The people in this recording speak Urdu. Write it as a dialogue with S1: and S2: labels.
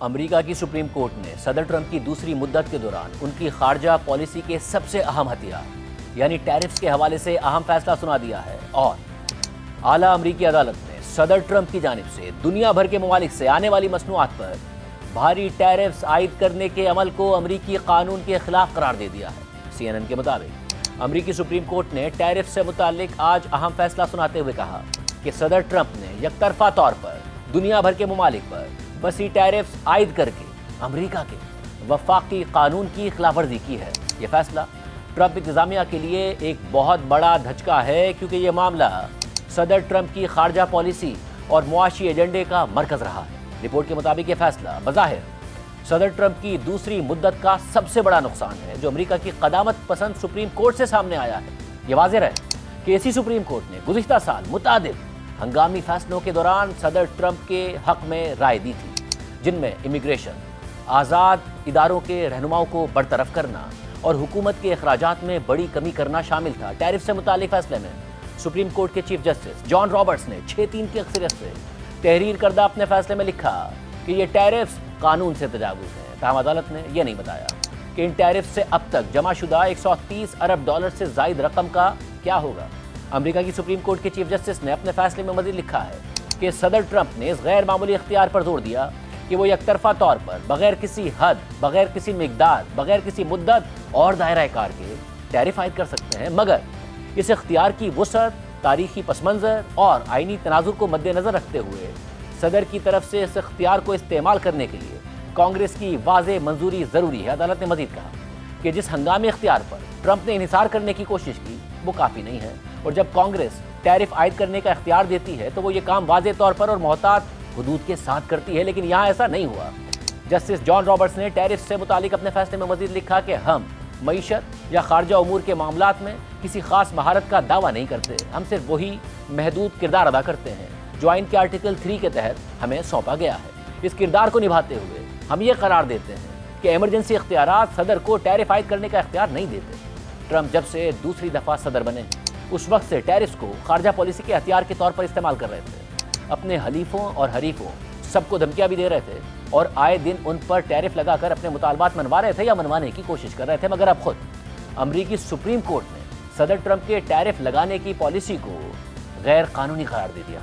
S1: امریکہ کی سپریم کورٹ نے صدر ٹرمپ کی دوسری مدت کے دوران ان کی خارجہ پالیسی کے سب سے اہم ہتھیار یعنی ٹیرفز کے حوالے سے اہم فیصلہ سنا دیا ہے اور اعلیٰ امریکی عدالت نے صدر ٹرمپ کی جانب سے دنیا بھر کے ممالک سے آنے والی مصنوعات پر بھاری ٹیرفز عائد کرنے کے عمل کو امریکی قانون کے خلاف قرار دے دیا ہے۔ CNN کے مطابق امریکی سپریم کورٹ نے ٹیرف سے متعلق آج اہم فیصلہ سناتے ہوئے کہا کہ صدر ٹرمپ نے یک طرفہ طور پر دنیا بھر کے ممالک پر وسیع ٹیرفز عائد کر کے امریکہ کے وفاقی قانون کی خلاف ورزی کی ہے۔ یہ فیصلہ ٹرمپ انتظامیہ کے لیے ایک بہت بڑا دھچکا ہے کیونکہ یہ معاملہ صدر ٹرمپ کی خارجہ پالیسی اور معاشی ایجنڈے کا مرکز رہا ہے۔ رپورٹ کے مطابق یہ فیصلہ بظاہر صدر ٹرمپ کی دوسری مدت کا سب سے بڑا نقصان ہے جو امریکہ کی قدامت پسند سپریم کورٹ سے سامنے آیا ہے۔ یہ واضح رہے کہ اسی سپریم کورٹ نے گزشتہ سال متعدد ہنگامی فیصلوں کے دوران صدر ٹرمپ کے حق میں رائے دی تھی، جن میں امیگریشن، آزاد اداروں کے رہنماؤں کو برطرف کرنا اور حکومت کے اخراجات میں بڑی کمی کرنا شامل تھا۔ ٹیرف سے متعلق فیصلے میں سپریم کورٹ کے چیف جسٹس جان رابرٹس نے 6-3 کی اکثریت سے تحریر کردہ اپنے فیصلے میں لکھا کہ یہ ٹیرفز قانون سے تجاوز ہے۔ تاہم عدالت نے یہ نہیں بتایا کہ ان ٹیرف سے اب تک جمع شدہ 130 ارب ڈالر سے زائد رقم کا کیا ہوگا۔ امریکہ کی سپریم کورٹ کے چیف جسٹس نے اپنے فیصلے میں مزید لکھا ہے کہ صدر ٹرمپ نے اس غیر معمولی اختیار پر زور دیا کہ وہ یک طرفہ طور پر بغیر کسی حد، بغیر کسی مقدار، بغیر کسی مدت اور دائرہ کار کے ٹیرف عائد کر سکتے ہیں، مگر اس اختیار کی وسعت، تاریخی پس منظر اور آئینی تناظر کو مد نظر رکھتے ہوئے صدر کی طرف سے اس اختیار کو استعمال کرنے کے لیے کانگریس کی واضح منظوری ضروری ہے۔ عدالت نے مزید کہا کہ جس ہنگامی اختیار پر ٹرمپ نے انحصار کرنے کی کوشش کی وہ کافی نہیں ہے، اور جب کانگریس ٹیرف عائد کرنے کا اختیار دیتی ہے تو وہ یہ کام واضح طور پر اور محتاط حدود کے ساتھ کرتی ہے، لیکن یہاں ایسا نہیں ہوا۔ جسٹس جان رابرٹس نے ٹیرف سے متعلق اپنے فیصلے میں مزید لکھا کہ ہم معیشت یا خارجہ امور کے معاملات میں کسی خاص مہارت کا دعویٰ نہیں کرتے، ہم صرف وہی محدود کردار ادا کرتے ہیں جو آئین کے آرٹیکل 3 کے تحت ہمیں سونپا گیا ہے۔ اس کردار کو نبھاتے ہوئے ہم یہ قرار دیتے ہیں کہ ایمرجنسی اختیارات صدر کو ٹیرف عائد کرنے کا اختیار نہیں دیتے۔ ٹرمپ جب سے دوسری دفعہ صدر بنے اس وقت سے ٹیرفز کو خارجہ پالیسی کے ہتھیار کے طور پر استعمال کر رہے تھے، اپنے حلیفوں اور حریفوں سب کو دھمکیاں بھی دے رہے تھے اور آئے دن ان پر ٹیرف لگا کر اپنے مطالبات منوا رہے تھے یا منوانے کی کوشش کر رہے تھے، مگر اب خود امریکی سپریم کورٹ نے صدر ٹرمپ کے ٹیرف لگانے کی پالیسی کو غیر قانونی قرار دے دیا۔